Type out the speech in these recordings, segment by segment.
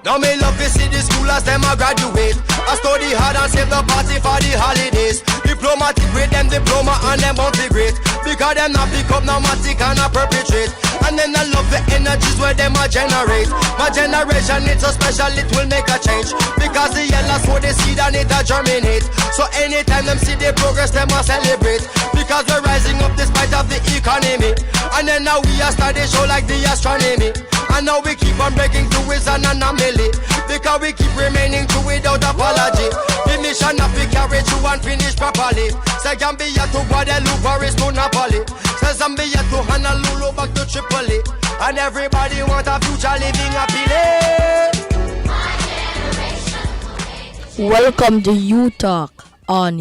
Now me love to see the schoolers them a graduate. I study hard and save the party for the holidays. Diplomatic with them diploma and them won't be great. Because them not pick up no matic and not perpetrate. And then I love the energies where them a generate. My generation it's so special it will make a change. Because the yellow sow the seed and it a germinate. So anytime them see the progress them a celebrate. Because we're rising up despite of the economy. And then now we are starting show like the astronomy. And now we keep on breaking through is an anomaly. Because we keep remaining true without apology. The mission of we carry through and finish properly. Say Gambia to Guadeloupe or is to Napoli. Say Zambia to Honolulu back to Tripoli. And everybody want a future living happily. Welcome to You Talk on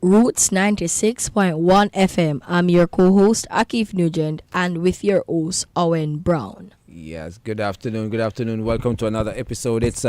Roots 96.1 FM. I'm your co-host Akif Nugent and with your host Owen Brown. Yes, good afternoon. Welcome to another episode. It's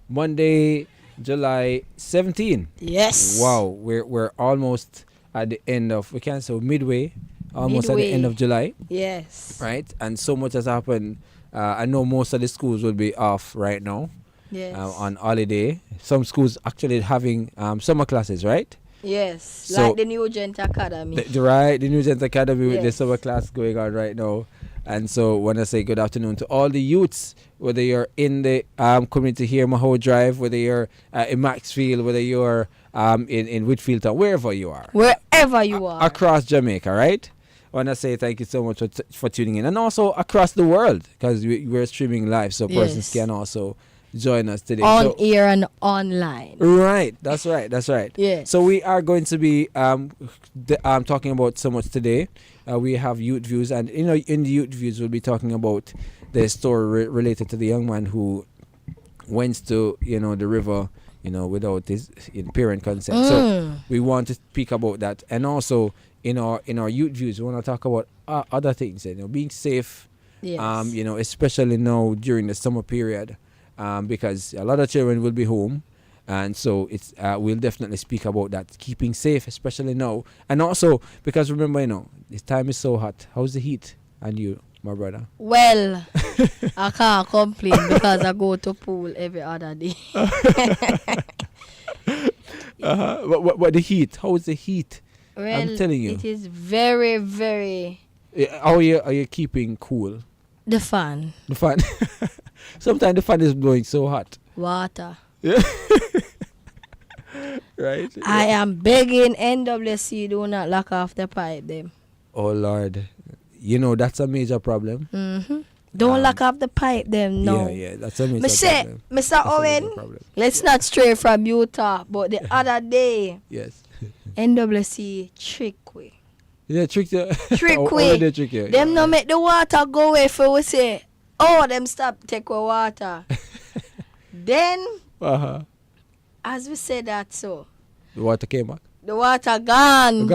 Monday, July 17. Yes. Wow, we're almost at the end of, we can't say midway, almost at the end of July. Yes. Right? And so much has happened. I know most of the schools will be off right now. Yes. On holiday. Some schools actually having summer classes, right? Yes. So, like the Nugent Academy. The Nugent Academy with the Yes. summer class going on right now. And so when I say good afternoon to all the youths, whether you're in the community here, Maho Drive, whether you're in Maxfield, whether you're in Whitfield Town, wherever you are. Wherever you are. Across Jamaica, right? I want to say thank you so much for tuning in. And also across the world, because we're streaming live, so persons can also join us today. On air and online. Right, that's right. Yeah. So we are going to be talking about so much today. We have youth views, and in the youth views we'll be talking about the story related to the young man who went to the river without his parent consent. So we want to speak about that, and also in our youth views we want to talk about other things, being safe. Yes. Especially now during the summer period. Because a lot of children will be home, and so it's we'll definitely speak about that, keeping safe, especially now, and also because remember, this time is so hot. How's the heat? And you, my brother? Well, I can't complain because I go to pool every other day. What the heat? How's the heat? Well, I'm telling you, it is very, very. How are you keeping cool? The fan. The fan. Sometimes the fan is blowing so hot. Water. Yeah. Right. I am begging NWC do not lock off the pipe them. Oh Lord, that's a major problem. Mm-hmm. Don't lock off the pipe them. No. Yeah, that's a major problem. Mr. Owen, let's not stray from Utah, but the other day, yes, NWC trick we. Yeah, trick you. Trick we. They trick you. Them no make the water go away for we say. Oh, them stop take away water. Then, as we say that, so the water came back. The water gone.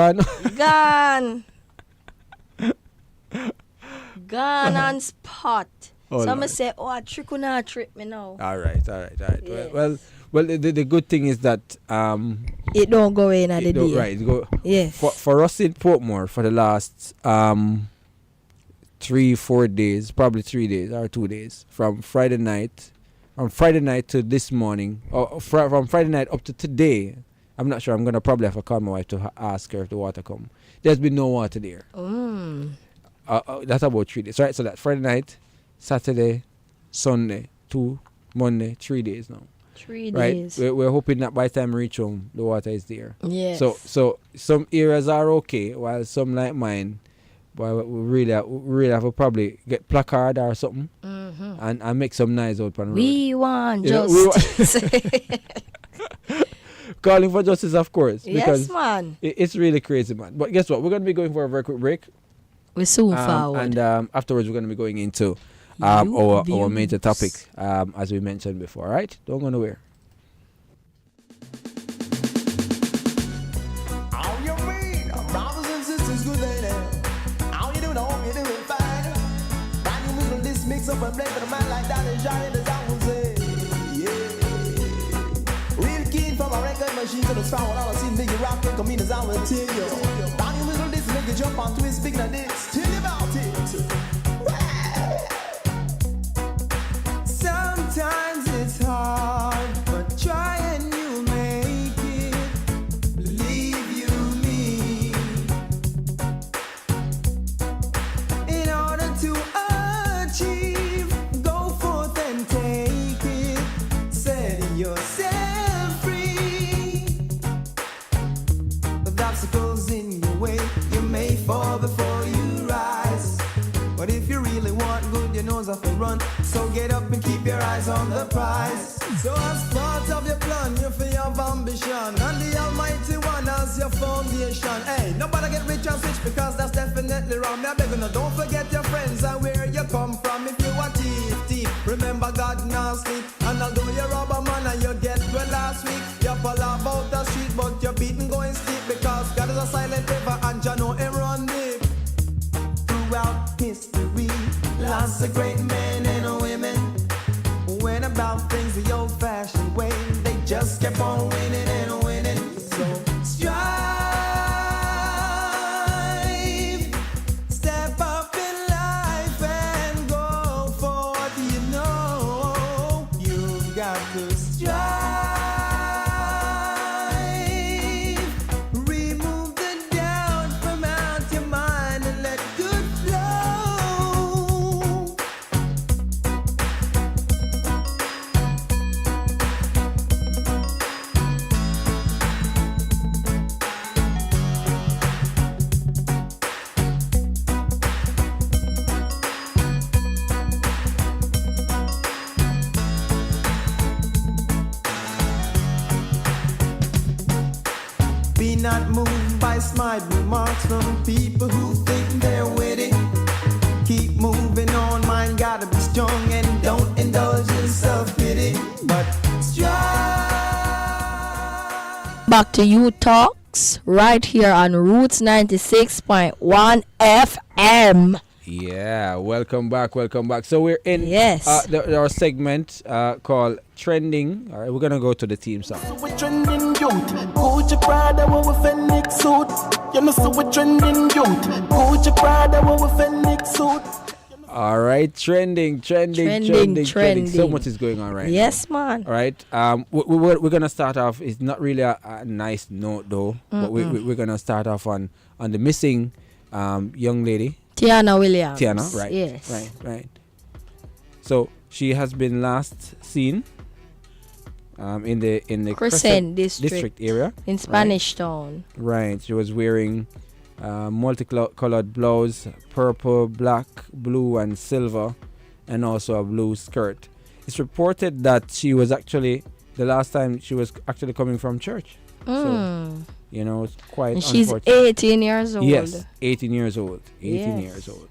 Gone on spot. Oh, Some say, I trick or not trick me now. All right. Yes. Well, the good thing is that it don't go in at the day. Right. Go. Yes. For us in Portmore for the last 3-4 days, probably 3 days or 2 days, from Friday night to this morning, or from Friday night up to today. I'm not sure. I'm gonna probably have to call my wife to ask her if the water come. There's been no water there. That's about 3 days, right? So that Friday night, Saturday, Sunday, 2, Monday, 3 days now. 3 days. Right? We're hoping that by the time we reach home, the water is there. Yes. So some areas are okay, while some like mine, but we really have to probably get placard or something, and make some noise out on the road. We want justice. Calling for justice, of course. Yes, man. It's really crazy, man. But guess what? We're going to be going for a very quick break. We're soon forward. And afterwards, we're going to be going into our major topic, as we mentioned before. All right? Don't go nowhere. How you mean? Brothers and sisters, good lady. How you doing? I hope you're doing fine. Brand new music, this mix up and play for the man like that and Johnny the song will say, yeah. Real keen from a record machine to the sound when I see nigga rock and come in as I will tell you. Brand new music, this make you jump on twist, speaking of this. Tell you about it. Sometimes with your nose off the run. So get up and keep your eyes on the prize. So as part of your plan, you feel have ambition, and the Almighty One as your foundation. Hey, nobody get rich and switch because that's definitely wrong. Me beg you, don't forget your friends and where you come from. If you a thief, remember God now sleep. And although you're a robber man and you get well last week, you fall about the street but you're beaten going steep because God is a silent river and you know him run deep. Throughout history, lots of great men and women went about things the old-fashioned way. They just kept on winning and winning. So strive, step up in life and go forth. You know you've got to strive. Remove the doubt from out your mind and let good flow. Be not moved by smart remarks from people who think they're witty. Keep moving on, mind gotta be strong and don't indulge in self-pity. But strive. Back to you talks right here on Roots 96.1 FM. Yeah, welcome back. So we're in Yes. our segment called Trending. All right, we're gonna go to the team song. So we trending youth, Gucci Prada, what we Phoenix suit. You know, so we trending youth, Gucci Prada, what we Phoenix suit. All right, trending. Trending. So much is going on right Yes, now. man. All right. We're gonna start off. It's not really a nice note though, but we're gonna start off on the missing young lady. Tiana Williams. Tiana, right? Yes. Right. So she has been last seen in the Crescent District area in Spanish Town. Right. She was wearing multicolored blouse, purple, black, blue, and silver, and also a blue skirt. It's reported that she was actually the last time she was actually coming from church. So, you know, it's quite And she's unfortunate. 18 years old. Yes, 18 years old. 18 years old.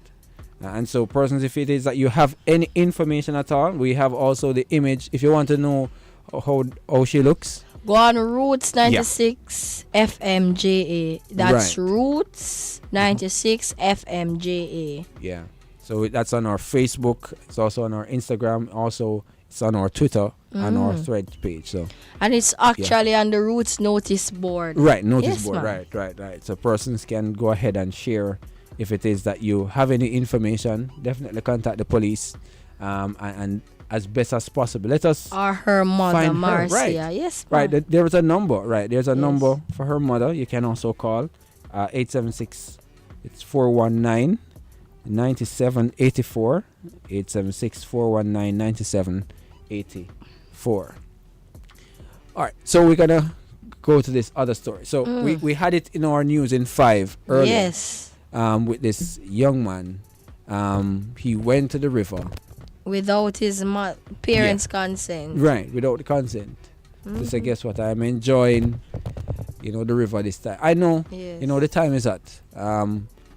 And so, persons, if it is that you have any information at all, we have also the image. If you want to know how she looks, go on Roots 96 FMJA. That's Right. Roots 96 FMJA. yeah. So that's on our Facebook. It's also on our Instagram. Also, it's on our Twitter and our Thread page. So And it's actually on the Roots notice board. right, notice Yes, board. ma'am. Right. So persons can go ahead and share if it is that you have any information. Definitely contact the police, and as best as possible. Let us Or her mother, find her, Marcia. right. Yes, Right, ma'am. there is a number. Right, there's a Yes. number for her mother. You can also call 876. It's 419 9784. 876 419 9784. All right, so we're gonna go to this other story. So we had it in our news in 5 earlier. Yes. With this young man. He went to the river. Without his parents' consent. Right, without the consent. To say, guess what? I'm enjoying, the river this time. I know, Yes. the time is at.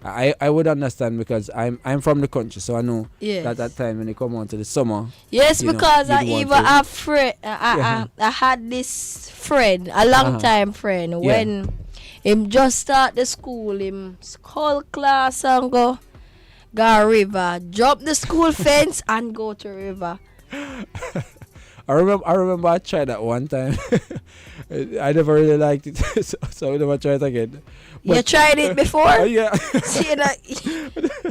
I would understand because I'm from the country, so I know Yes. that time when they come on to the summer. Yes, you know, because I you'd want even to- have friend. I had this friend, a long time friend, Yeah. when him just start the school, him school class and go river, drop the school fence and go to river. I remember I tried that one time. I never really liked it, so I never tried again. You tried it before? Yeah. See that?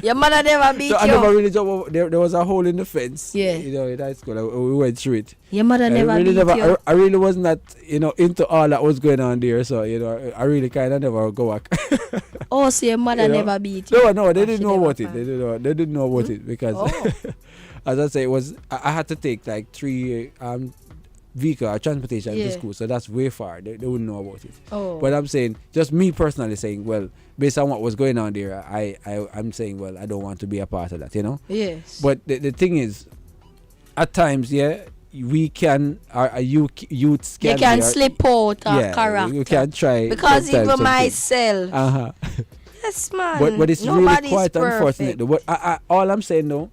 Your mother never beat So I you. never really jumped over. There was a hole in the fence. Yeah. In high school, we went through it. Your mother never beat you. I really wasn't that, into all that was going on there. So, I really kind of never go back. Oh, so your mother You know? never beat you? No, they Or didn't she know never about it. find? They didn't know about it because, Oh. as I say, it was. I had to take like 3 vehicle or transportation to Yeah. school, so that's way far. They wouldn't know about it. Oh. But I'm saying, just me personally saying, well, based on what was going on there, I'm saying, well, I don't want to be a part of that, you know. Yes. But the thing is, at times, yeah, we can, our youths can, you can be our- slip out of yeah, character. you can try. Because sometimes even something. myself. Uh-huh. Yes, man. But it's Nobody's really quite perfect. unfortunate. Though. But all I'm saying though,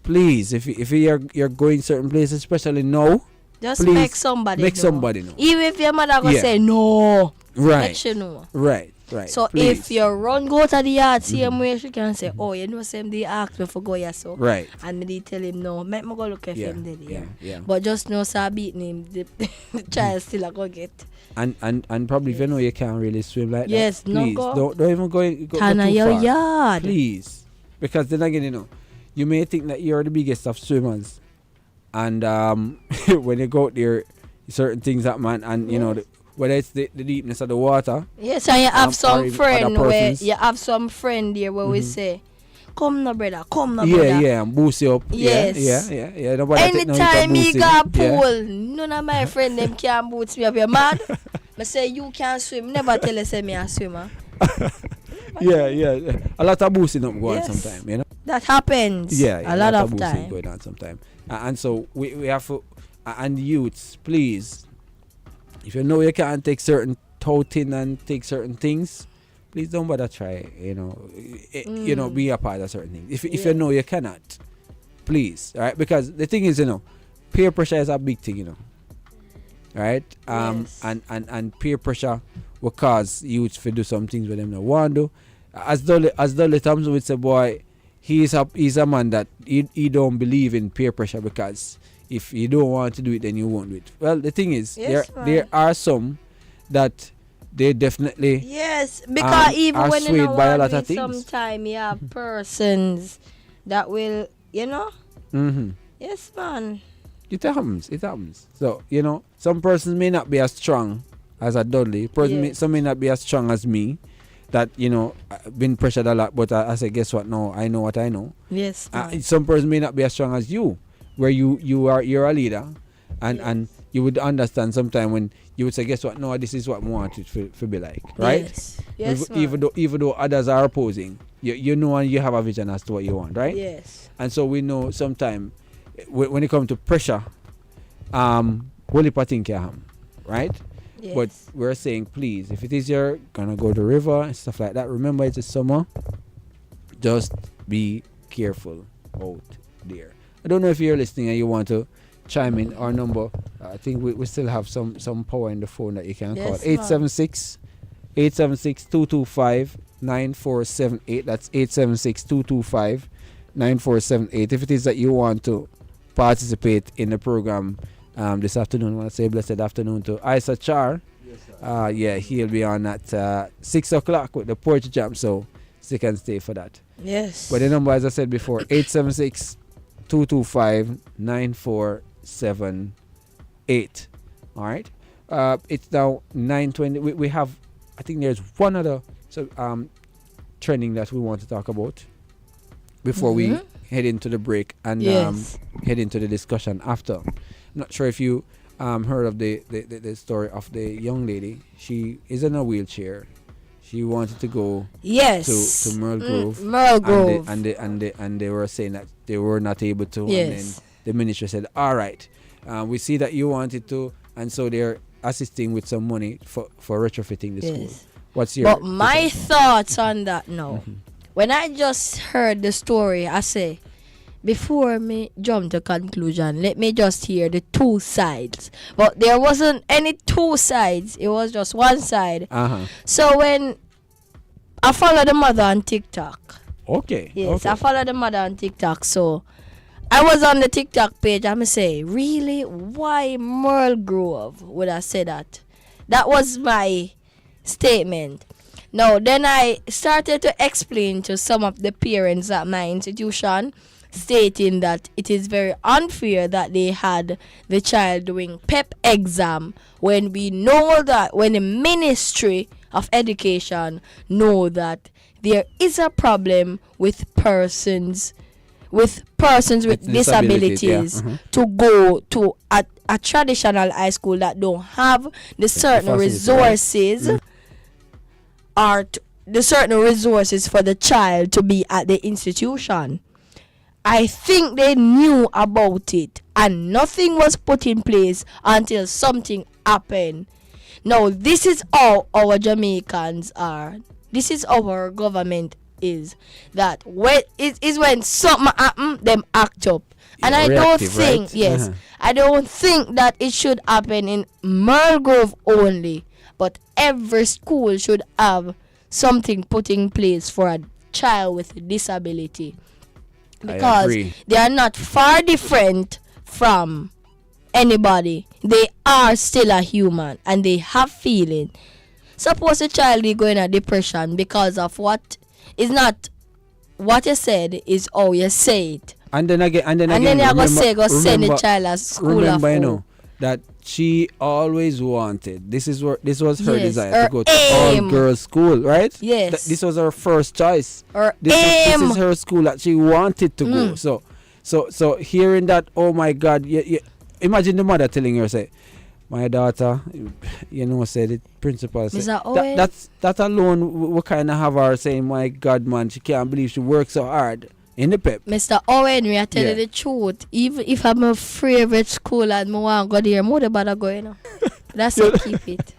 please, if you're going certain places, especially now, Just please make somebody make know. somebody know. Even if your mother gonna Yeah. say no, Right. let you know. Right. So please. if you run go to the yard, same way she can say, oh, you know, same they ask me for go here, so. Right. And me they tell him no, make me go look if Yeah. him did it. Yeah. But just know, so beating him, the child still a go get. And probably if you know you can't really swim like Yes, that, no please go. don't even go Turn too on your far. yard. Please, because then again, you know, you may think that you're the biggest of swimmers, and when you go out there, certain things happen, and you know, whether it's the deepness of the water. Yes, and you have or some even friend other where persons. you have some friend there where we say, come no brother, come no Yeah, brother. yeah, and boost you up. Yes. Yeah. Nobody take no hit or Anytime me boost you. go Yeah. pool, none of my friend them can boost me up. You mad? I say you can swim. Never tell you say me a swimmer. Yeah. A lot of boosting up going on Yes. sometime, you know. That happens. Yeah, a lot of boosting time. going on sometime. And so we have to, and youths, please, if you know you can't take certain touting and take certain things, please don't bother try. You know, be a part of certain things. If you know you cannot, please, all right? Because the thing is, you know, peer pressure is a big thing, you know, right? Yes. And peer pressure will cause youths to do some things with them not want to do. As Dolly Thompson would say, boy, he's a man that he don't believe in peer pressure, because if you don't want to do it, then you won't do it. Well, the thing is, Yes, there are some that they definitely Yes, because even are when you swayed know by a what lot I of mean, things. sometimes you have persons that will, you know. Mm-hmm. Yes, man. It happens. So, you know, some persons may not be as strong as a Dudley. Some may not be as strong as me. That, you know, been pressured a lot, but I say, guess what? No, I know what I know. Yes, man. Some person may not be as strong as you, where you're a leader, and you would understand sometime when you would say, guess what? No, this is what we want it to be like, right? Yes, man. Even though others are opposing, you know, and you have a vision as to what you want, right? Yes. And so we know sometime when it comes to pressure, whole heap of things can happen, right? Yes. But we're saying, please, if it is you're gonna go to the river and stuff like that, remember it's a summer. Just be careful out there. I don't know if you're listening and you want to chime in. Our number, I think we still have some power in the phone that you can call. Yes, 876-225-9478. That's 876-225-9478. If it is that you want to participate in the program this afternoon, I want to say blessed afternoon to Isa Char. Yes, he'll be on at 6 o'clock with the Poetry Jam, so you can stay for that. Yes. But the number, as I said before, 876-225-9478. All right. It's now 9:20. We have, I think there's one other trending that we want to talk about before we head into the break and head into the discussion after. I'm not sure if you heard of the story of the young lady. She is in a wheelchair. She wanted to go to Merle Grove. Merle Grove. And they were saying that they were not able to. Yes. And then the ministry said, all right, we see that you wanted to, and so they're assisting with some money for retrofitting the school. What's your But my thoughts on that now. When I just heard the story, I say, before me jump to conclusion, let me just hear the two sides. But there wasn't any two sides. It was just one side. So when I follow the mother on TikTok. Okay. Yes, okay. I follow the mother on TikTok. So I was on the TikTok page. I'm say, really? Why Merle Grove would I say that? That was my statement. Now, then I started to explain to some of the parents at my institution, stating that it is very unfair that they had the child doing PEP exam when we know that, when the Ministry of Education know that there is a problem with persons with persons with disabilities to go to a traditional high school that don't have the certain resources or the certain resources for the child to be at the institution. I think they knew about it and nothing was put in place until something happened. Now, this is how our Jamaicans are. This is how our government is. That when it is when something happen, them act up. And I don't think, right? I don't think that it should happen in Mulgrove only, but every school should have something put in place for a child with a disability. Because they are not far different from anybody. They are still a human and they have feeling. Suppose a child is going a depression because of what is not what you said is how you say it. And then again, you're going to send the child to school. Remember, you know, that she always wanted. This was her desire to go to all girls school, right? Yes. This was her first choice. This is her school that she wanted to go. So hearing that, oh my God, imagine the mother telling her, say, my daughter, you know, said the principal said that alone we kind of have her saying, my God, man, she can't believe she works so hard. In the pep. Mr. Owen, we are telling the truth. Even if I'm a favorite school and I want to go there, more bother going on. That's it, keep it.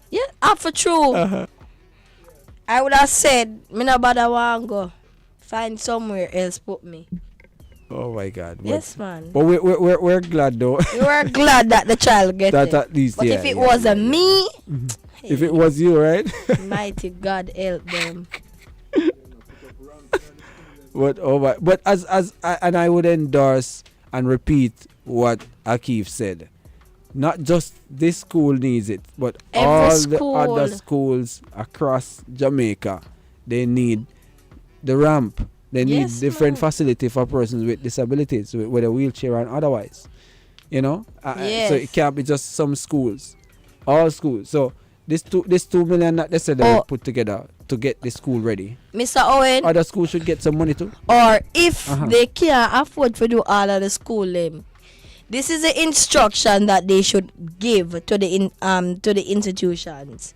Yeah, up for true. I would have said, me no bother want to go. Find somewhere else put me. Oh my God. Yes, man. But we're glad though. We're glad that the child gets that it. At least, but if it wasn't me, if it was you, right? Mighty God help them. But as I would endorse and repeat what Akif said. Not just this school needs it, but all the other schools across Jamaica, they need the ramp. They need different facility for persons with disabilities, with a wheelchair and otherwise. You know, so it can't be just some schools, all schools. So this 2 million that they said they would put together to get the school ready. Mr. Owen, other schools should get some money too. Or if they can't afford to do all of the school, this is the instruction that they should give to the institutions.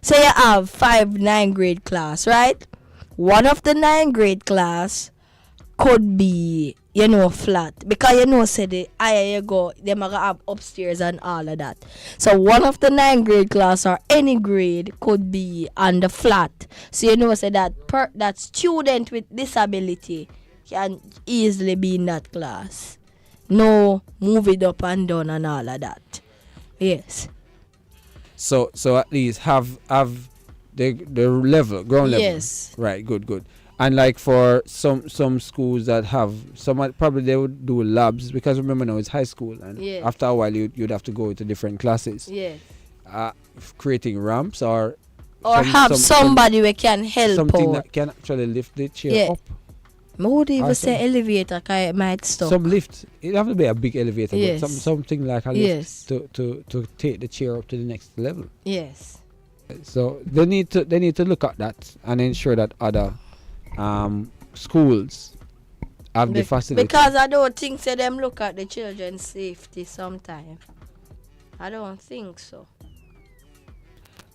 Say you have 5-9 grade class, right? One of the 9 grade class could be, flat. Because say the higher you go, they might have upstairs and all of that. So one of the 9 grade class or any grade could be on the flat. So say that that student with disability can easily be in that class. No, move it up and down and all of that. Yes. So at least have the level, ground level. Yes. Right, good. And like for some schools that have probably they would do labs, because remember now it's high school and after a while you'd have to go into different classes. Yeah. Creating ramps or have somebody who can help something out. that can actually lift the chair up. I would even say elevator because it might stop. Some lift. It have to be a big elevator, yes. but something like a lift to take the chair up to the next level. Yes. So they need to look at that and ensure that other schools have the facility. Because I don't think them look at the children's safety sometimes. I don't think so.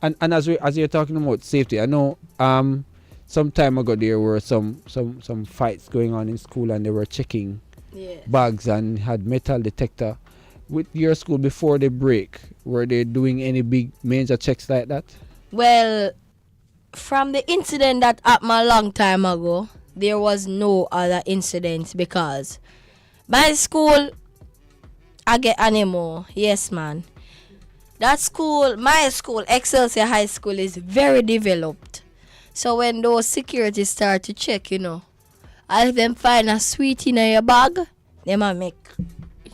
And as you're talking about safety, I know some time ago there were some fights going on in school and they were checking bags and had metal detector. With your school before the break, were they doing any big major checks like that? Well, from the incident that happened a long time ago, there was no other incidents because my school, I get anymore. Yes, man. That school, my school, Excelsior High School, is very developed. So when those security start to check, if them find a sweet in your bag, they might make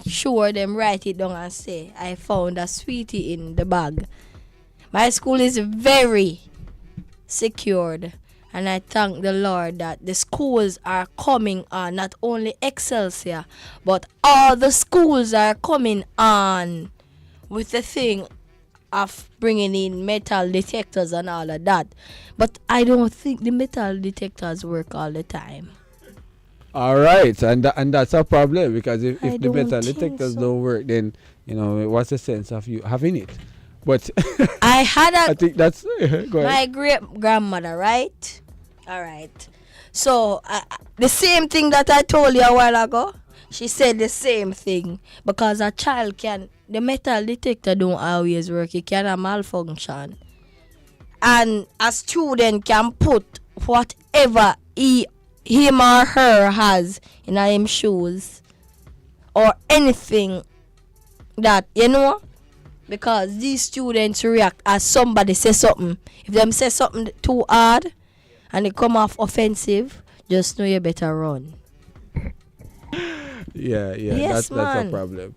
sure them write it down and say, I found a sweetie in the bag. My school is very secured, and I thank the Lord that the schools are coming on, not only Excelsior, but all the schools are coming on with the thing of bringing in metal detectors and all of that. But I don't think the metal detectors work all the time. All right, and that's a problem because if I the don't metal think detectors so. don't work, then what's the sense of you having it? But I had I a think that's go ahead. my great grandmother, right? All right. So the same thing that I told you a while ago, she said the same thing because a child the metal detector don't always work. It can have malfunction, and a student can put whatever him or her has in him shoes or anything that because these students react as somebody say something. If them say something too hard and it come off offensive, just know you better run. Yeah, Yes, that's a man. problem.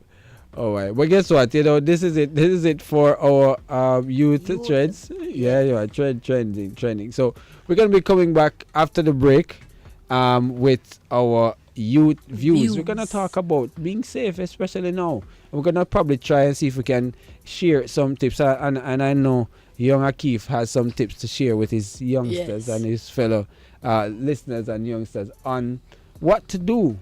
All right, well, guess what? This is it. This is it for our youth trends. Yeah, trending. So we're gonna be coming back after the break, with our youth views. We're gonna talk about being safe, especially now. We're gonna probably try and see if we can share some tips. And I know young Akif has some tips to share with his youngsters and his fellow listeners and youngsters on what to do.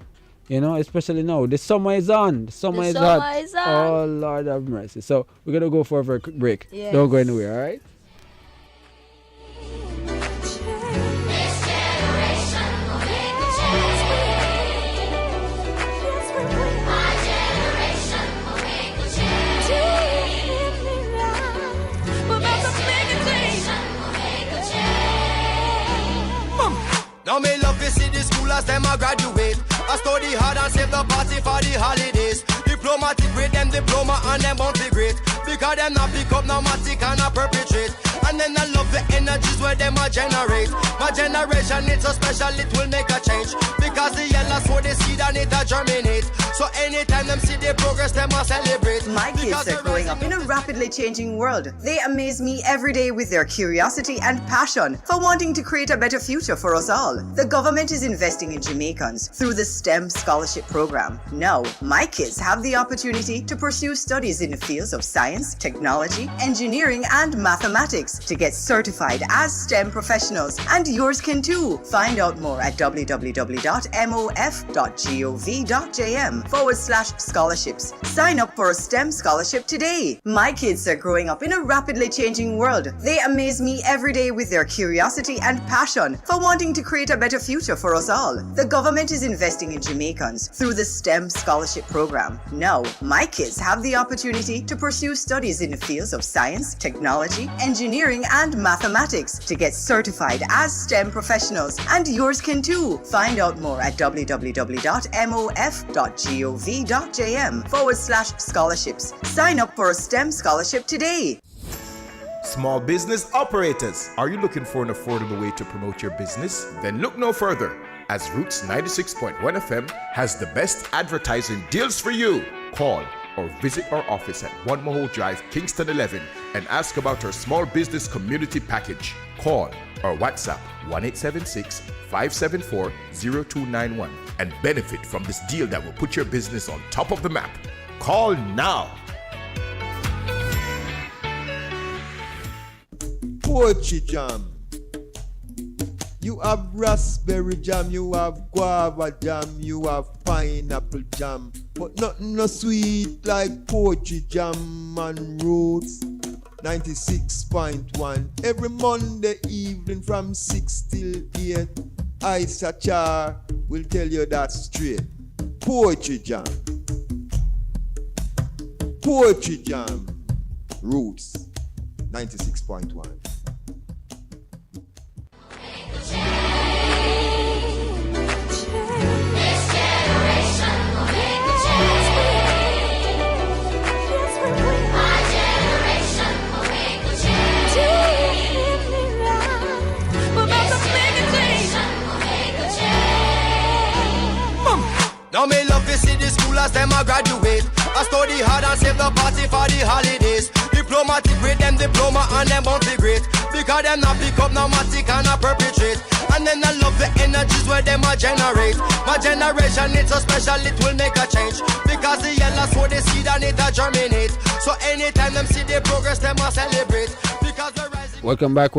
Especially now. The summer is on. The summer is hot. Oh, Lord have mercy. So, we're going to go for a very quick break. Yes. Don't go anywhere, all right? Now me love to see the schoolers them a graduate. I study hard and save the party for the holidays. Diplomatic with them diploma and them won't be great. Because them not pick up no matic and not perpetrate. And then I love the energies where them a generate. My generation it's so special it will make a change. Because the yellow sow the seed and it a germinate. So anytime them see the progress them a celebrate. My kids are growing up in a rapidly changing world. They amaze me every day with their curiosity and passion for wanting to create a better future for us all. The government is investing in Jamaicans through the STEM scholarship program. Now, my kids have the opportunity to pursue studies in the fields of science, technology, engineering, and mathematics to get certified as STEM professionals. And yours can too. Find out more at www.mof.gov.jm/scholarships. Sign up for a STEM scholarship today. My kids are growing up in a rapidly changing world. They amaze me every day with their curiosity and passion for wanting to create a better future for us all. The government is investing in Jamaicans through the STEM scholarship program. Now, my kids have the opportunity to pursue studies in the fields of science, technology, engineering, and mathematics to get certified as STEM professionals. And yours can too. Find out more at www.mof.gov.jm/scholarships. Sign up for a STEM scholarship today. Small business operators, are you looking for an affordable way to promote your business? Then look no further, as Roots 96.1 FM has the best advertising deals for you. Call or visit our office at 1 Mahone Drive, Kingston 11 and ask about our small business community package. Call or WhatsApp 1-876-574-0291 and benefit from this deal that will put your business on top of the map. Call now. Poetry jam. You have raspberry jam, you have guava jam, you have pineapple jam, but nothing no sweet like poetry jam and Roots 96.1. Every Monday evening from 6 till 8, Isa Char will tell you that straight. Poetry jam. Poetry jam. Roots 96.1. Now me love to see the schoolers them a graduate. I study hard and save the party for the holidays. Diplomatic with them diploma and them won't be great. Because them not pick up no matic and not perpetrate. And then I love the energies where them a generate. My generation it's so special it will make a change. Because the yellow sow the seed and it a germinate. So anytime them see the progress them a celebrate. Because we're rising. Welcome back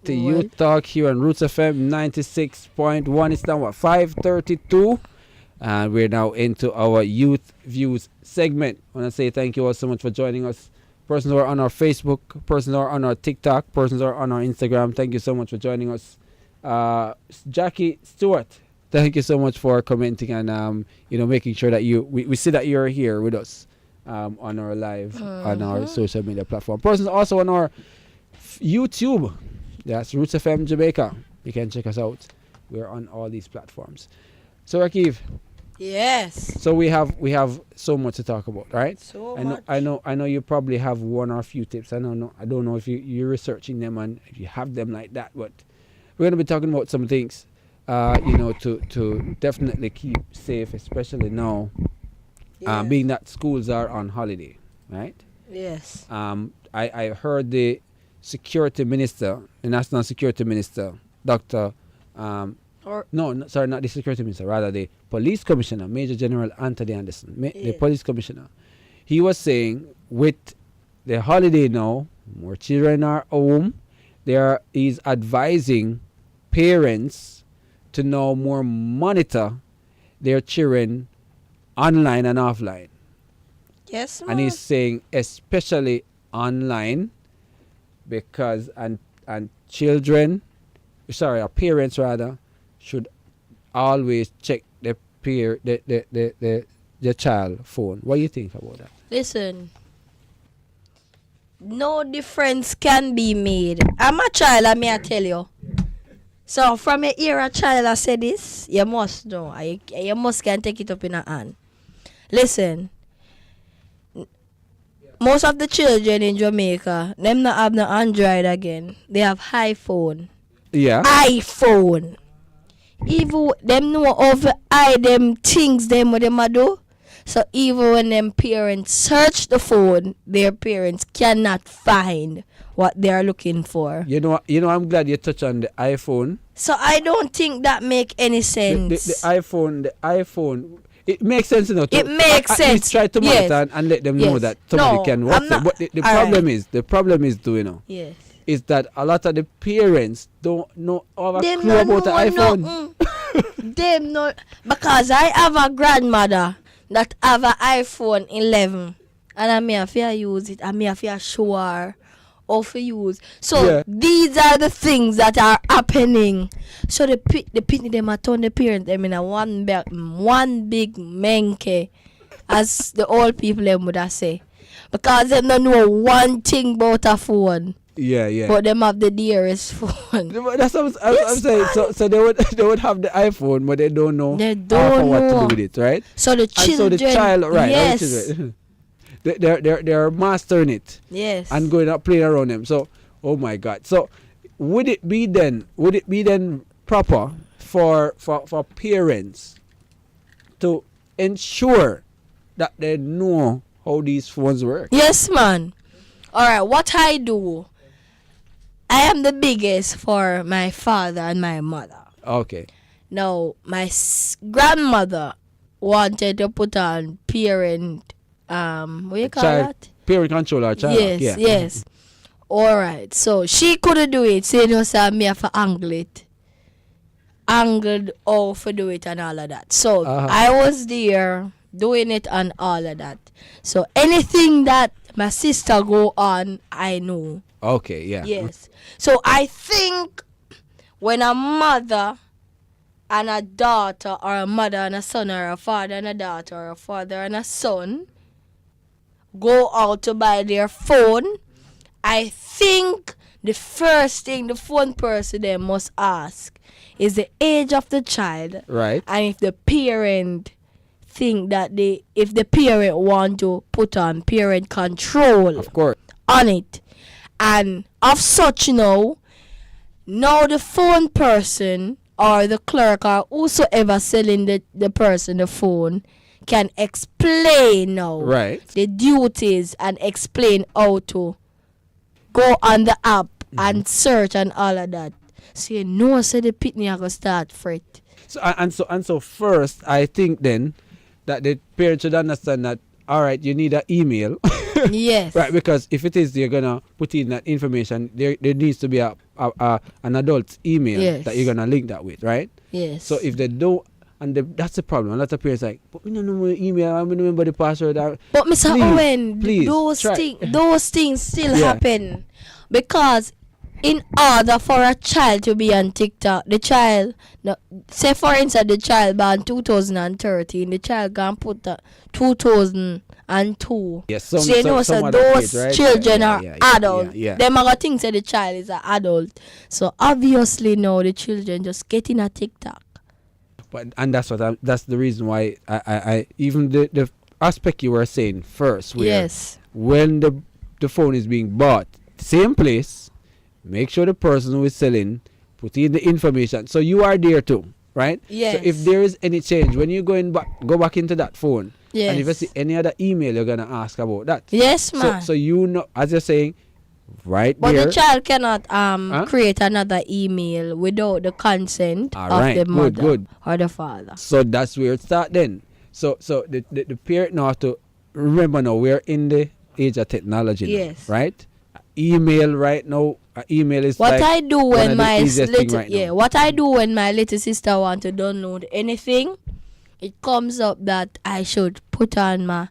to Youth Talk here on Roots FM 96.1. It's now 5:32, and we're now into our Youth Views segment. I want to say thank you all so much for joining us. Persons who are on our Facebook, persons who are on our TikTok, persons who are on our Instagram, thank you so much for joining us. Jackie Stewart, thank you so much for commenting and making sure that we see that you're here with us on our live on our social media platform. Persons also on our YouTube, that's Roots FM Jamaica. You can check us out. We're on all these platforms. So Rakiv, yes. so we have so much to talk about, right? Much. I know you probably have one or a few tips. I don't know if you're researching them and if you have them like that, but we're gonna be talking about some things, to definitely keep safe, especially now, being that schools are on holiday, right? Yes. I heard the National Security Minister, Dr. Not the Security Minister, rather the Police Commissioner, Major General Anthony Anderson, the Police Commissioner. He was saying with the holiday now, more children are home, he's advising parents to now more monitor their children online and offline. Yes, ma'am. And he's saying especially online, because parents rather should always check the child phone. What do you think about that? Listen, no difference can be made. I'm a child, I may tell you. So from a year a child I say this, you must know. You must can take it up in a hand. Listen, most of the children in Jamaica, them not have no Android again. They have iPhone. Yeah. iPhone. Even them know over them things them what them a do. So even when them parents search the phone, their parents cannot find what they are looking for. You know, I'm glad you touched on the iPhone. So I don't think that make any sense. The iPhone. It makes sense, It makes sense. At least try to monitor and let them know that somebody can watch it. But the problem is, Yes. is that a lot of the parents don't know all the Them clue about the iPhone. Them not, because I have a grandmother that have an iPhone 11 and I may have to use it. I may have to show her how to use. So these are the things that are happening. So the pity them a turn the parents them in a one big menke, as the old people them would have say, because they don't know one thing about a phone. Yeah. But them have the dearest phone. That's what I'm saying. So they would have the iPhone, but they don't know. They don't what know to do with it, right? So the children. And so the child, right? Yes. They're mastering it. Yes. And going up playing around them. So, oh my God. So, would it be then proper for parents to ensure that they know how these phones work? Yes, man. All right. What I do, I am the biggest for my father and my mother. Okay. Now, my grandmother wanted to put on parent. What you call that? Parent controller, child. Yes. All right. So she couldn't do it. So me have to angle it. Angled how to do it and all of that. So I was there doing it and all of that. So anything that my sister go on, I know. Okay, yeah. Yes. So I think when a mother and a daughter, or a mother and a son, or a father and a daughter, or a father and a son go out to buy their phone, I think the first thing the phone person they must ask is the age of the child. Right. And if the parent think that if the parent want to put on parent control, of course, on it. And of such now the phone person or the clerk or whosoever selling the person the phone can explain now the duties and explain how to go on the app and search and all of that. So you know, so the pitney are gonna start fret. So first, I think then that the parents should understand that, all right, you need an email. Yes. Right, because if it is, you're gonna put in that information. There needs to be an adult's email Yes. that you're gonna link that with, right? Yes. So if they don't, and that's the problem. A lot of parents like, but we don't know my email. I don't remember the password. But Mr. Please, Owen, please, those things still Yeah. happen because in order for a child to be on TikTok, the child, no, say for instance, the child born 2013, the child can put 2002. Yes, so you know, so other those kids, right? children Yeah, are yeah, adult. yeah. Them are gonna think that the child is an adult. So obviously now the children just getting a TikTok. And that's that's the reason why I even the aspect you were saying first, where Yes. when the phone is being bought, same place, make sure the person who is selling put in the information, so you are there too, right? Yes. So if there is any change when you go back into that phone, and if you Yes. see any other email, you're gonna ask about that. Yes, man. So you know, as you're saying, right But there. the child cannot Huh? create another email without the consent of Alright, the good, mother good. or the father. So that's where it starts then. So the parent now have to remember now we're in the age of technology now, Yes. right? Email right now. Email is What like I do one when of the my easiest thing little right now. what I do when my little sister want to download anything, it comes up that I should put on my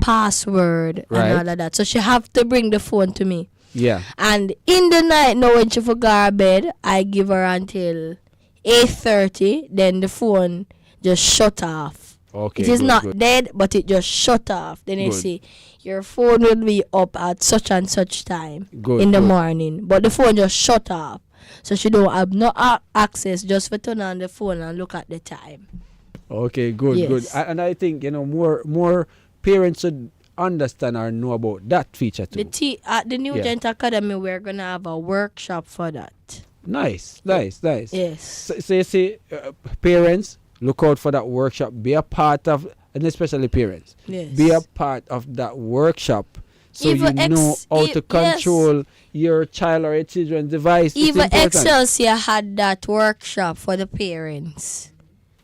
password Right. and all of that. So she have to bring the phone to me. Yeah. And in the night now when she forgot her bed, I give her until 8:30. Then the phone just shut off. Okay. It is good, not good. dead, but it just shut off. Then you Good. see, your phone will be up at such and such time Good, in the good. morning. But the phone just shut off. So she don't have no access just for turn on the phone and look at the time. Okay. Good. Yes. Good. And I think more parents should understand or know about that feature too. At the New Yeah. Gent Academy, we're going to have a workshop for that. Nice. Yes. So you see, parents, look out for that workshop. Be a part of, and especially parents, Yes. be a part of that workshop, so Even you know how to yes. control your child or your children's device. It's Even important. Excelsior had that workshop for the parents,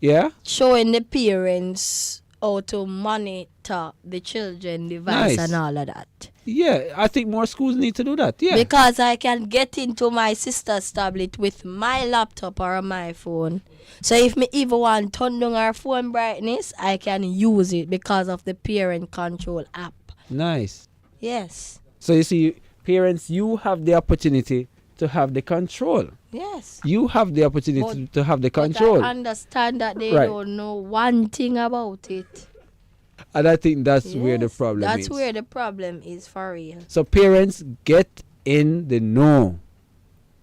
Yeah. showing the parents how to monitor the children device Nice. and all of that. Yeah. I think more schools need to do that. Yeah. Because I can get into my sister's tablet with my laptop or my phone. So if me even want to turn down our phone brightness, I can use it because of the parent control app. Nice. Yes. So you see, parents, you have the opportunity to have the control. Yes. You have the opportunity But- to have the But control. I understand that they Right. don't know one thing about it. And I think that's where the Yes, problem That's is. where the problem is for real. So parents, get in the know.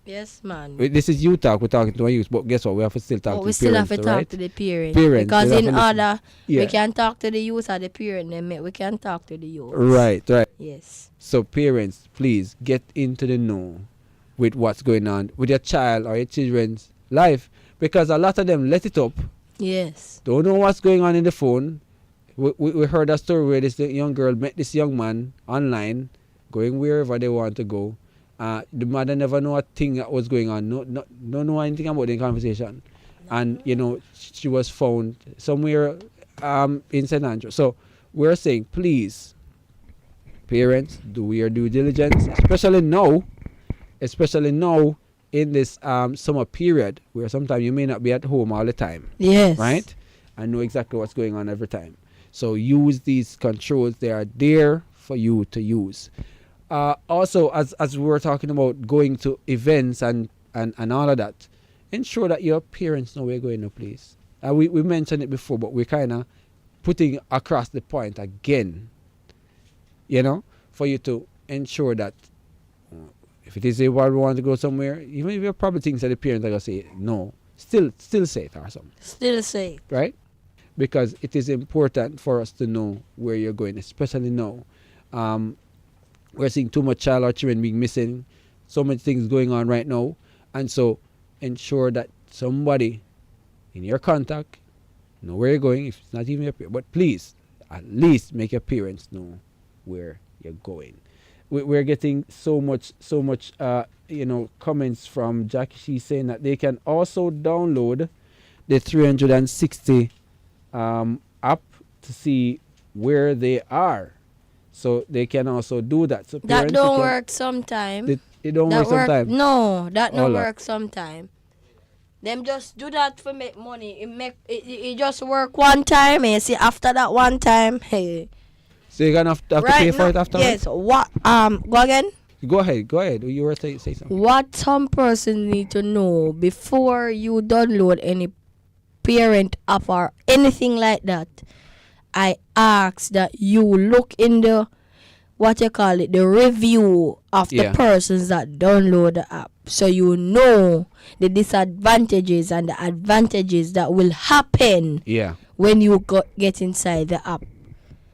Yes, man. This is you talk. We're talking to our youth, but guess what? We have to still talk But to we still have parents, to talk right? to the parents. Parents, Because they have in to listen. order, Yeah. we can talk to the youth or the parent, we can talk to the youth. Right. Yes. So parents, please get into the know with what's going on with your child or your children's life, because a lot of them let it up, Yes. don't know what's going on in the phone. We heard a story where this young girl met this young man online, going wherever they want to go. The mother never know a thing that was going on. No know anything about the conversation, and she was found somewhere in St. Andrew. So we're saying, please, parents, do your due diligence, especially now in this summer period where sometimes you may not be at home all the time. Yes. Right? And know exactly what's going on every time. So use these controls. They are there for you to use. Also, as we were talking about going to events and all of that, ensure that your parents know where you're going to, please. We mentioned it before, but we're kind of putting across the point again, for you to ensure that if it is a while we want to go somewhere, even if you're probably things that the parents are going to say, no, still say it or something. Still safe. Right? Because it is important for us to know where you're going, especially now. We're seeing too much child or children being missing, so many things going on right now. And so ensure that somebody in your contact know where you're going, if it's not even your parents. But please, at least make your parents know where you're going. We're getting so much comments from Jackie. She's saying that they can also download the 360 app to see where they are. So they can also do that. So That parents don't can- work sometime. It don't work sometimes. No, that don't Hold up. work sometime. Them just do that for make money. It just work one time, and see after that one time, hey. So you're gonna have to pay for it after. Yes. What? Go again. Go ahead. You were say something. What some person need to know before you download any parent app or anything like that, I ask that you look in the the review of the persons that download the app, so you know the disadvantages and the advantages that will happen when you get inside the app.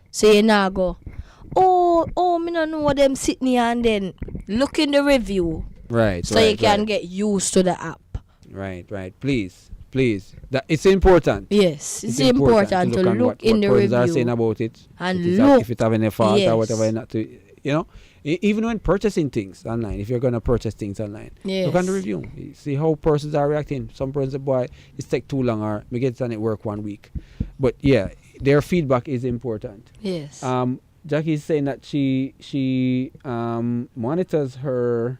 So you now go, me no know them sitting here, and then look in the review. Right. So you can get used to the app. Right. Please. That it's important. Yes, it's important to look in the what review are saying about it, and if it have any fault yes. or whatever. Not to, even when purchasing things online, if you're gonna purchase things online, look on the review. You see how persons are reacting. Some persons say, boy, it's take too long, or we get it work 1 week. But yeah, their feedback is important. Yes. Jackie's saying that she monitors her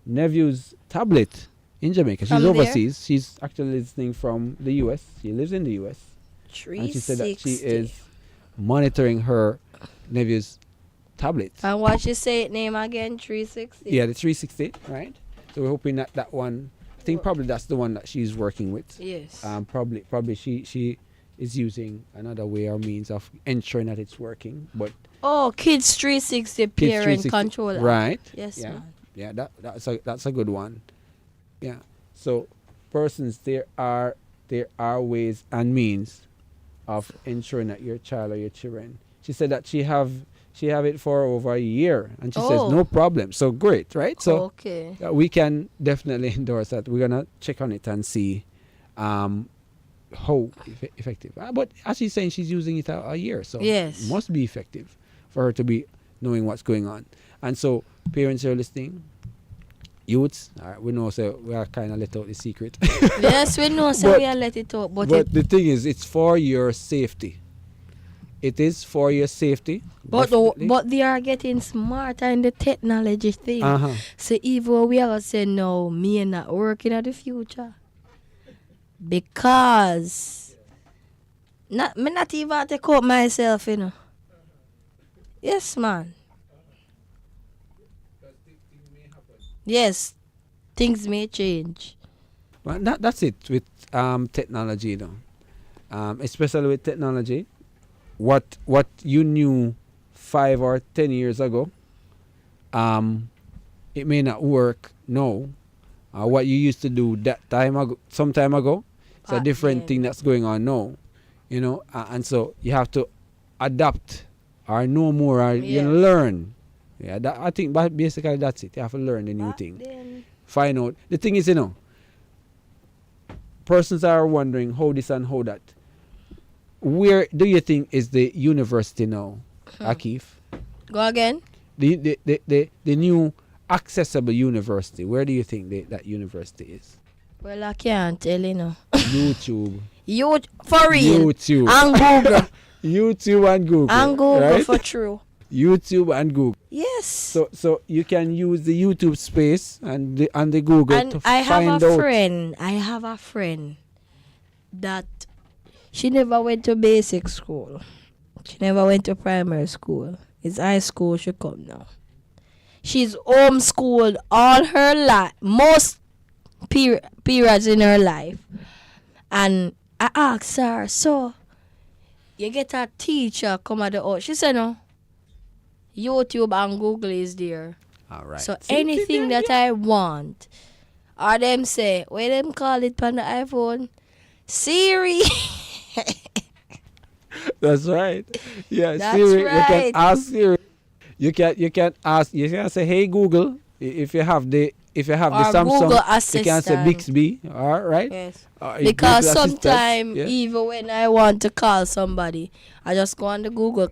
nephew's tablet in Jamaica. She's overseas. She's actually listening from the US. She lives in the US. And she said that she is monitoring her nephew's tablet. And what she say it name again? 360? Yeah, the 360, right? So we're hoping that one, I think probably that's the one that she's working with. Yes. Probably she is using another way or means of ensuring that it's working. But Kids 360 parent controller. Right. Yes, man. Yeah, that's a good one. Yeah. So persons, there are ways and means of ensuring that your child or your children. She said that she have it for over a year, and she says no problem. So great, right? So we can definitely endorse that. We're gonna check on it and see how effective. But as she's saying, she's using it a year, so it must be effective for her to be knowing what's going on. And so parents are listening. Youths, we know, so we are kind of let out the secret. Yes, we know, so we are let it out. But the thing is, it's for your safety. It is for your safety. But they are getting smarter in the technology thing. So even we are saying, no, me not working at the future. Because me not even take out myself, Yes, man. Yes, things may change. Well, that's it with technology, especially with technology. What you knew 5 or 10 years ago, it may not work now. What you used to do some time ago, it's a different thing that's going on now. And so you have to adapt or know more or learn. Yeah, I think basically that's it. You have to learn the new thing. Find out. The thing is, persons are wondering how this and how that. Where do you think is the university now, Akif? Go again? The new accessible university. Where do you think that university is? Well, I can't tell YouTube. For real. YouTube. And Google. YouTube and Google. And Google, right? for true. YouTube and Google. Yes. So you can use the YouTube space and the Google and to I find out. I have a friend that she never went to basic school. She never went to primary school. It's high school she come now. She's homeschooled all her life, most periods in her life. And I asked her, so you get a teacher come at the house? She said no. YouTube and Google is there. All right. So anything that I want, or them say, what them call it on the iPhone? Siri. That's right. Yeah, That's Siri. right. You can ask Siri. You can ask. You can say, "Hey Google." If you have the Samsung, Google you can say Bixby. All right. Yes. Google Because Assistant, sometimes even when I want to call somebody, I just go on the Google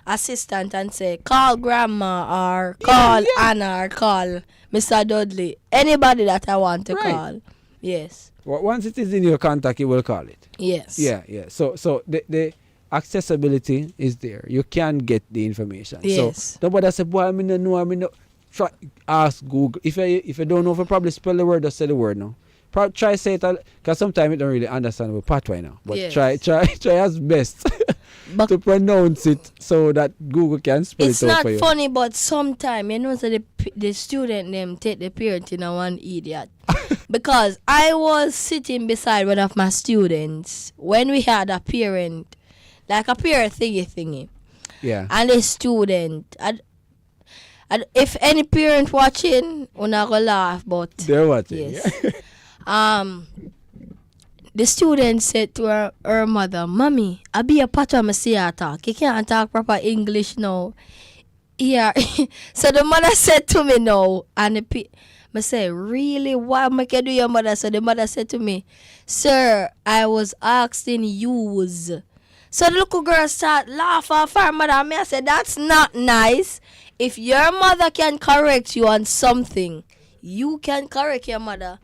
Assistant and say, call Grandma or call Anna or call Mr. Dudley. Anybody that I want to call. Yes. Well, once it is in your contact, you will call it. Yes. Yeah. So the accessibility is there. You can get the information. Yes. So nobody say, boy, I mean, no know, I mean, no. Try ask Google. If you don't know, if you probably spell the word, just say the word now. Try say it, because sometimes you don't really understand the pathway now. But Yes. try as best But to pronounce it so that Google can spell it's it out not for you. funny, but sometimes you know, so the student them take the parent in a one idiot. Because I was sitting beside one of my students when we had a parent, like a parent thingy. Yeah. And a student. And if any parent watching, we're not gonna laugh, but They're watching. yes. The student said to her mother, "Mommy, I be a part of my see her talk. You can't talk proper English now." Yeah. So the mother said to me no, and I say, "Really? Why make you do your mother?" So the mother said to me, "Sir, I was asking yous." So the little girl start laughing for her mother. I said, "That's not nice. If your mother can correct you on something, you can correct your mother."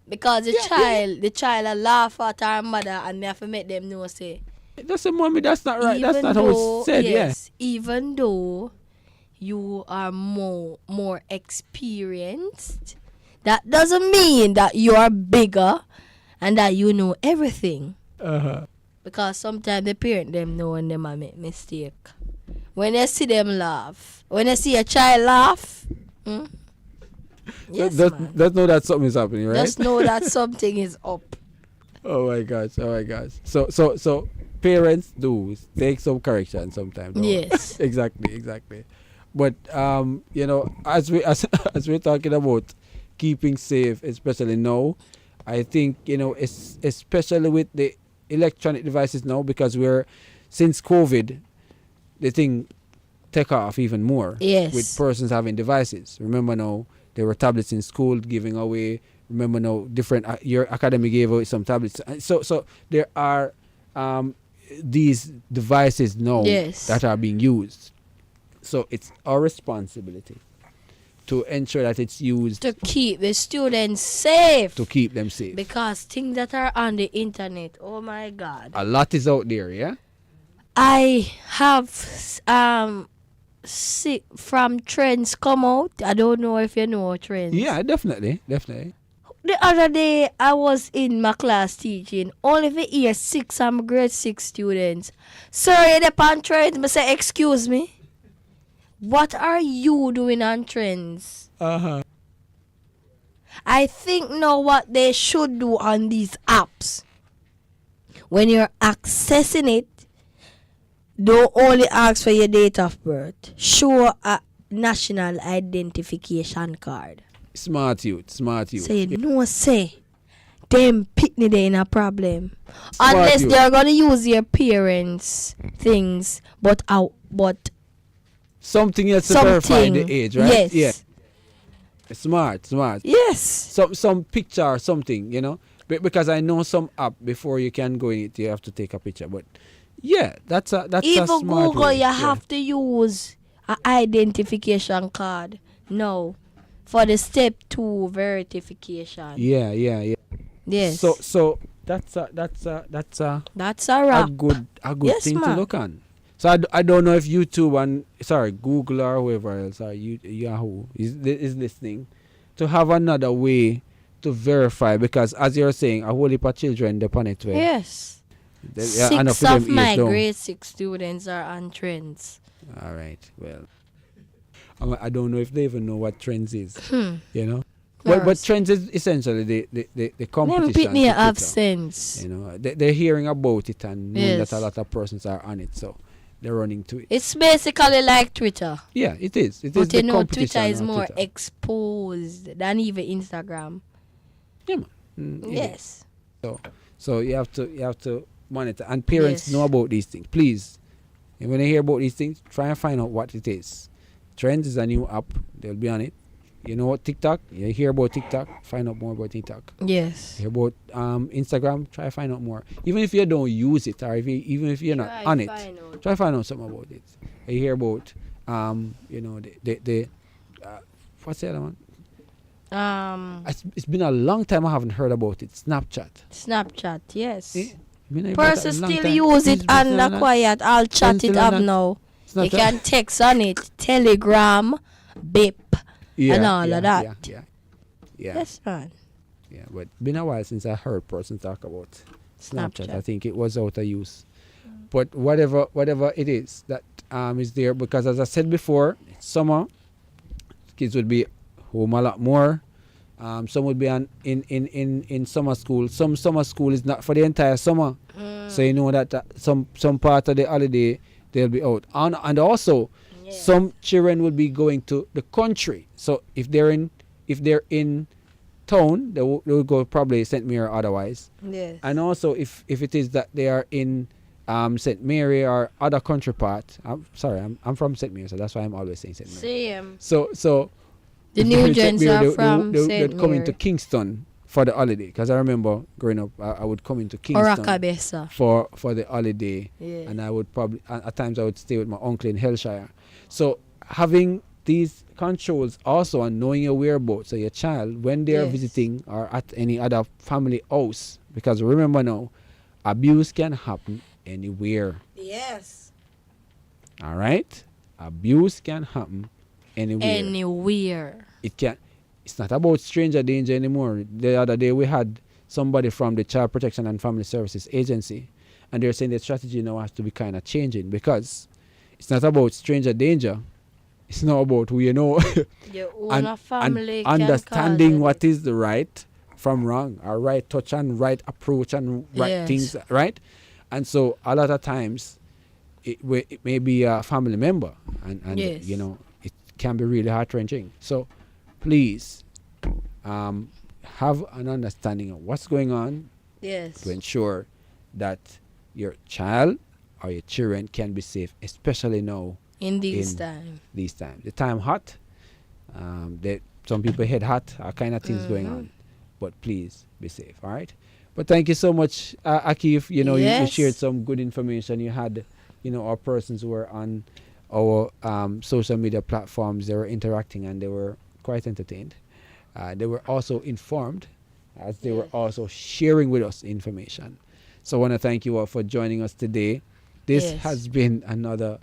Because the child a laugh at her mother, and me have to make them know, say, That's a mommy, that's not right. That's not how it's said, yes, even though you are more experienced, that doesn't mean that you are bigger and that you know everything. Uh-huh. Because sometimes the parent them know when them a make mistake. When they see them laugh, when they see a child laugh, yes, Just know that something is happening, right? just know that something is up. Oh my gosh. So parents do take some correction sometimes. Don't they? Yes. exactly. But you know, as we're talking about keeping safe, especially now, I think, you know, especially with the electronic devices now, because since COVID, the thing take off even more. Yes. With persons having devices. Remember now, there were tablets in school giving away. Remember now, different your academy gave away some tablets. So there are these devices now Yes. that are being used. So it's our responsibility to ensure that it's used To keep the students safe. to keep them safe. Because things that are on the internet, oh my God. A lot is out there, yeah? I have from Trends come out. I don't know if you know Trends. Yeah, definitely. The other day I was in my class teaching. Only for year 6, I'm grade 6 students. Sir, you're on Trends. I say, excuse me. What are you doing on Trends? Uh-huh. I think now what they should do on these apps, when you're accessing it, don't only ask for your date of birth. Show a national identification card. Smart youth. Say no, say them pitney they in a problem. Smart Unless youth. they're gonna use your parents' things, but Something else to verify the age, right? Yes. Yeah. Smart. Yes. Some picture or something, you know? Because I know some app, before you can go in it, you have to take a picture. But yeah, that's a Even smart Google, way. you have to use an identification card now for the step 2 verification. Yeah. Yes. So that's a That's a wrap. good Yes, thing to man. look on. So I don't know if YouTube and Google or whoever else or Yahoo is listening to have another way to verify, because as you're saying, a whole heap of children depend on it. Yes. Enough 6 of them my age down. grade 6 students are on Trends. All right. Well, I don't know if they even know what Trends is. You know, but Yes. Trends is essentially the competition. Them pitney to have Twitter. sense. You know, they're hearing about it and knowing Yes. that a lot of persons are on it, so they're running to it. It's basically like Twitter. Yeah, it is. It is But the you know, competition Twitter is on more Twitter. exposed than even Instagram. Yeah, man. It is. Yes. So you have to monitor, and parents Yes. know about these things. Please, and when they hear about these things, try and find out what it is. Trends is a new app. They'll be on it. You know what, TikTok? You hear about TikTok? Find out more about TikTok. Yes. Hear about Instagram? Try to find out more. Even if you don't use it, or even if you're not Try on it, find out. try to find out something about it. You hear about you know, the what's the other one? It's been a long time I haven't heard about it. Snapchat. Snapchat, yes. Eh? Person still use it and quiet. I'll chat it up now. You can text on it, Telegram, Bip, and all of that. Yeah. Yes, man. Yeah, but been a while since I heard person talk about Snapchat. Snapchat. I think it was out of use. But whatever it is that is there, because as I said before, it's summer, kids would be home a lot more. Some would be in summer school. Some summer school is not for the entire summer. So you know that some part of the holiday they'll be out. And also some children will be going to the country. So if they're in town, they will go probably St. Mary or otherwise. Yes. And also if it is that they are in St. Mary or other country part. I'm from St. Mary, so that's why I'm always saying St. Mary. Same. So The new gens are from they'd St. come Mary. into Kingston for the holiday, because I remember growing up, I would come into Kingston Orakabesa. for the holiday, Yeah. and I would probably at times I would stay with my uncle in Hillshire. So having these controls also and knowing your whereabouts of your child when they are visiting or at any other family house, because remember now, abuse can happen anywhere. Yes. All right, abuse can happen Anywhere. It's not about stranger danger anymore. The other day we had somebody from the Child Protection and Family Services Agency, and they're saying the strategy now has to be kind of changing, because it's not about stranger danger. It's not about who you know. Your own family and can understanding cause what is the right from wrong, or right touch and right approach and right things, right? And so a lot of times it may be a family member, and you know, it can be really heart-wrenching. So please have an understanding of what's going on, to ensure that your child or your children can be safe, especially now in these times. The time hot, some people head hot, all kind of things going on, but please be safe. All right. But thank you so much, Akif. You know, you shared some good information. You had, you know, our persons who were on our social media platforms. They were interacting and they were quite entertained. They were also informed, as they were also sharing with us information. So I want to thank you all for joining us today. This has been another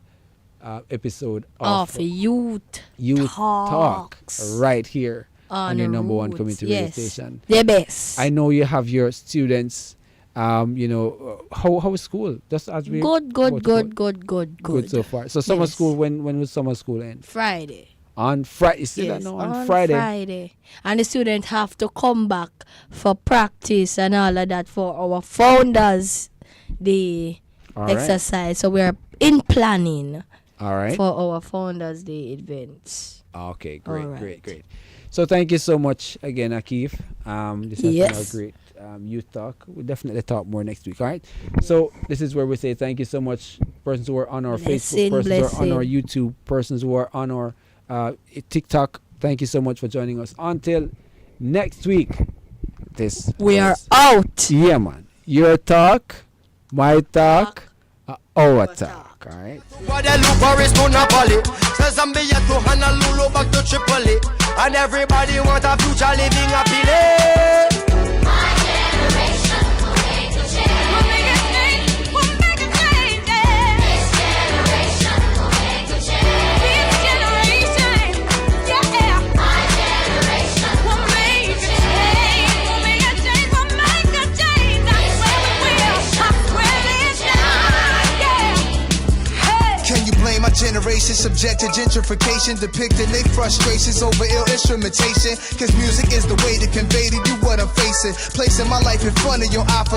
episode of Youth Talk right here on your number one community radio station. The best. I know you have your students. You know, how is school? Just as we good so far. So summer school. When will summer school end? Friday. On Friday. See that now? On Friday. And the students have to come back for practice and all of that for our founders, the exercise. So we're in planning. All right. For our Founders Day events. Okay, great. So thank you so much again, Akif. This has been a great youth talk. We'll definitely talk more next week, all right? So this is where we say thank you so much, persons who are on our Facebook, persons who are on our YouTube, persons who are on our TikTok. Thank you so much for joining us. Until next week, we are out. Yeah, man. Your talk, my talk, our talk. All right. Honolulu back to Tripoli, and everybody want a future living happily. My generation will make a change. We'll make a change. This generation will make a change. This generation, my generation will make a change. We'll make a change. We'll make a change. I swear we will. I swear this time. Can you blame my generation subject to gentrification, depicting their frustrations over ill instrumentation? Cause music is the way to convey to you what I'm facing, placing my life in front of your eye for